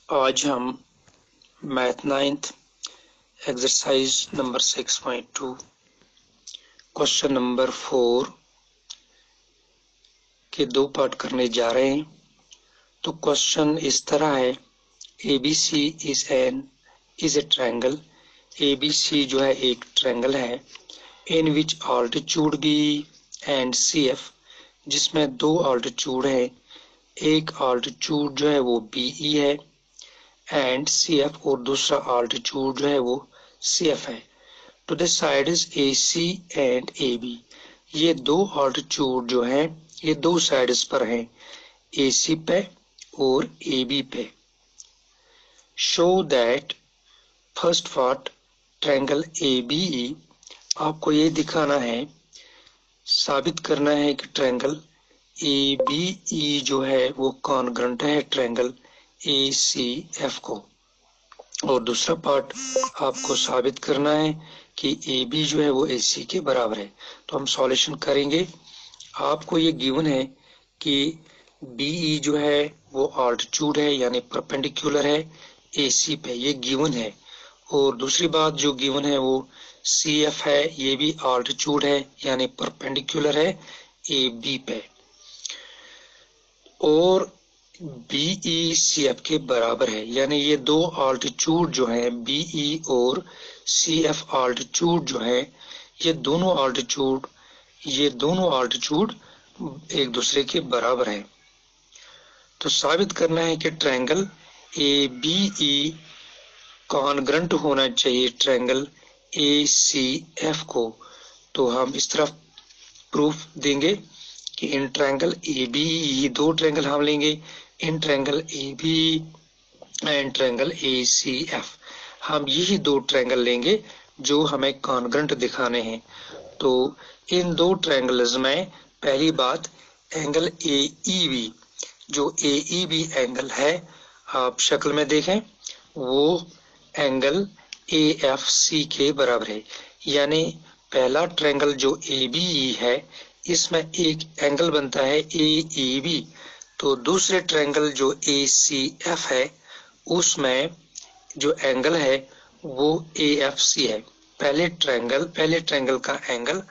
आज हम math ninth exercise number 6.2 question number 4 के दो पार्ट करने जा रहे हैं। तो क्वेश्चन इस तरह है, ABC is a triangle. ABC जो है एक ट्रायंगल है, इन विच ऑल्टीट्यूड B एंड CF, जिसमें दो ऑल्टीट्यूड है, एक ऑल्टीट्यूड जो है वो BE है एंड CF, और दूसरा ऑल्टीट्यूड जो है वो CF है। To the sides AC and AB, ये दो ऑल्टीट्यूड जो हैं ये दो साइड्स पर हैं, AC पे और AB पे। Show that, first part triangle ABE, आपको ये दिखाना है, साबित करना है कि ट्रायंगल ABE जो है वो कॉन्ग्रुएंट है ट्रायंगल ACF को। और दूसरा पार्ट आपको साबित करना है कि AB जो है वो AC के बराबर है। तो हम सॉल्यूशन करेंगे। आपको ये गिवन है कि BE जो है वो ऑल्टीट्यूड है यानी परपेंडिकुलर है AC पे, ये गिवन है। और दूसरी बात जो गिवन है वो CF है, ये भी ऑल्टीट्यूड है यानी परपेंडिकुलर है AB पे। और BE CF के बराबर है, यानी ये दो ऑल्टीट्यूड जो है BE और CF ऑल्टीट्यूड जो है ये दोनों ऑल्टीट्यूड एक दूसरे के बराबर है। तो साबित करना है कि ट्रायंगल ABE कॉन्ग्रुएंट होना चाहिए ट्रायंगल ACF को। तो हम इस तरफ प्रूफ देंगे कि इन ट्रायंगल AB, ये दो ट्रायंगल हम लेंगे, in triangle AB and triangle ACF, हम यही दो ट्रायंगल लेंगे जो हमें कॉन्ग्रुएंट दिखाने हैं। तो इन दो ट्रायंगल्स में पहली बात एंगल AEB, जो AEB एंगल है, आप शक्ल में देखें, वो एंगल AFC के बराबर है। यानी पहला ट्रायंगल जो ABE है इसमें एक एंगल बनता है AEB, तो दूसरे ट्रायंगल जो ACF है उसमें जो एंगल है वो AFC है। पहले ट्रायंगल का एंगल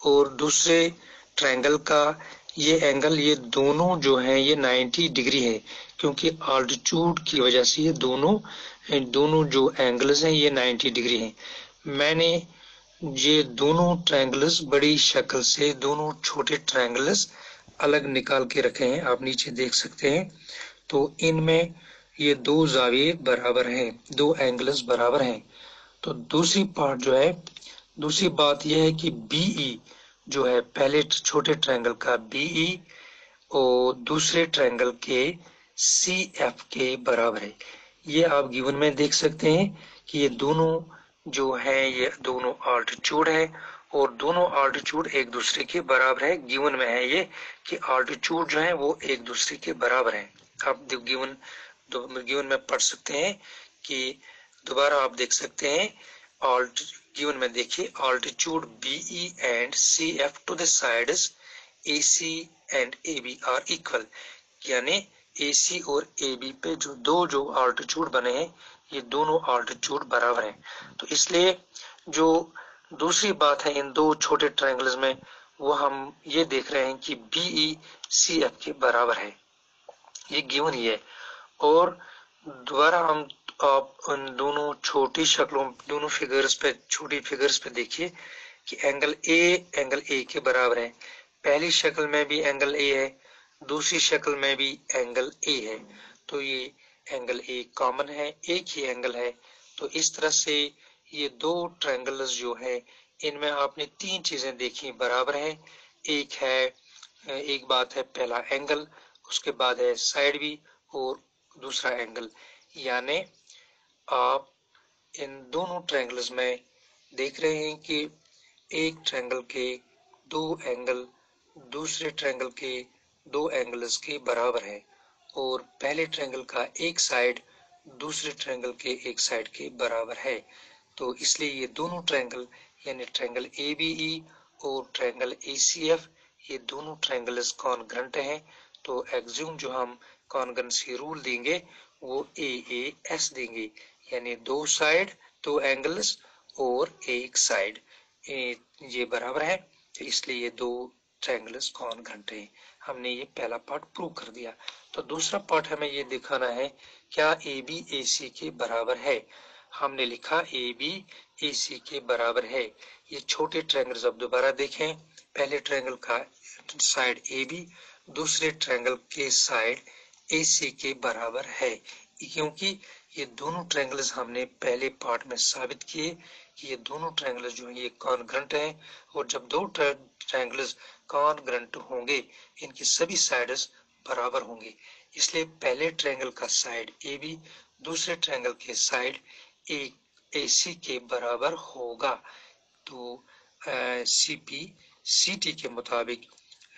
और दूसरे ट्रायंगल का ये एंगल, ये दोनों जो है ये 90 डिग्री है, क्योंकि ऑल्टीट्यूड की वजह से ये दोनों जो एंगल्स हैं ये 90 डिग्री हैं। मैंने ये दोनों ट्रायंगल्स बड़ी शक्ल से, दोनों छोटे ट्रायंगल्स अलग निकाल के रखे हैं, आप नीचे देख सकते हैं। तो इनमें ये दो जाविये बराबर हैं, दो एंगल्स बराबर हैं। तो दूसरी बात यह है कि BE जो है पहले छोटे ट्रायंगल का BE और दूसरे ट्रायंगल के CF के बराबर है। ये आप गिवन में देख सकते हैं कि ये दोनों जो है ये दोनों ऑल्टीट्यूड है और दोनों ऑल्टीट्यूड एक दूसरे के बराबर है। गिवन में है ये कि ऑल्टीट्यूड जो है वो एक दूसरे के बराबर है। आप गिवन में पढ़ सकते हैं कि दोबारा आप देख सकते हैं, गिवन में देखिए, altitude BE and CF to the sides AC and AB are equal, यानी AC और AB पे जो ऑल्टीट्यूड बने हैं ये दोनों ऑल्टीट्यूड बराबर हैं। तो इसलिए जो दूसरी बात है इन दो छोटे ट्रायंगल्स में, वो हम ये देख रहे हैं कि BE CF के बराबर है, ये गिवन ही है। और दोबारा हम आप उन दोनों छोटी शक्लों, दोनों छोटी फिगर्स पे देखिए कि एंगल A के बराबर है। पहली शक्ल में भी एंगल A है, दूसरी शक्ल में भी एंगल A है, तो ये एंगल A कॉमन है, एक ही एंगल है। तो इस तरह से ये दो ट्रायंगल्स जो है इनमें आपने तीन चीजें देखी बराबर है। एक बात है पहला एंगल, उसके बाद है साइड भी, और दूसरा एंगल। यानी आप इन दोनों ट्रायंगल्स में देख रहे हैं कि एक ट्रायंगल के दो एंगल दूसरे ट्रायंगल के दो एंगल्स के बराबर है, और पहले ट्रायंगल का एक साइड दूसरे ट्रायंगल के एक साइड के बराबर है। तो इसलिए ये दोनों ट्रायंगल यानी ट्रायंगल ABE और ट्रायंगल ACF, ये दोनों ट्रायंगल्स कॉन्ग्रुएंट हैं। तो एक्ज्यूम जो हम कॉन्ग्रुएंसी रूल देंगे वो AAS देंगे, यानी दो साइड, दो एंगल्स और एक साइड ये बराबर है, तो इसलिए ये दो ट्रायंगल्स कॉन्ग्रुएंट हैं। हमने ये पहला पार्ट प्रूव कर दिया। तो दूसरा पार्ट हमें ये दिखाना है क्या AB AC के बराबर है। हमने लिखा AB AC के बराबर है। ये छोटे ट्रायंगल्स अब दोबारा देखें। पहले ट्रायंगल का साइड AB दूसरे ट्रायंगल के साइड AC के बराबर है, क्योंकि ये दोनों ट्रायंगल्स हमने पहले पार्ट में साबित किए कि ये दोनों ट्रायंगल्स जो हैं ये कॉन्ग्रुएंट हैं, और जब दो ट्रायंगल्स कॉन्ग्रुएंट होंगे इनकी सभी साइड्स बराबर होंगे। इसलिए पहले ट्रायंगल का साइड AB दूसरे ट्रायंगल के साइड AC के बराबर होगा। तो CP CT के मुताबिक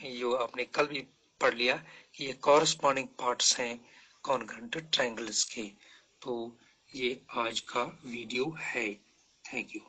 जो आपने कल भी पढ़ लिया कि ये कॉरस्पॉन्डिंग पार्ट्स हैं कॉन्ग्रुएंट ट्रायंगल्स के। तो ये आज का वीडियो है। Thank you.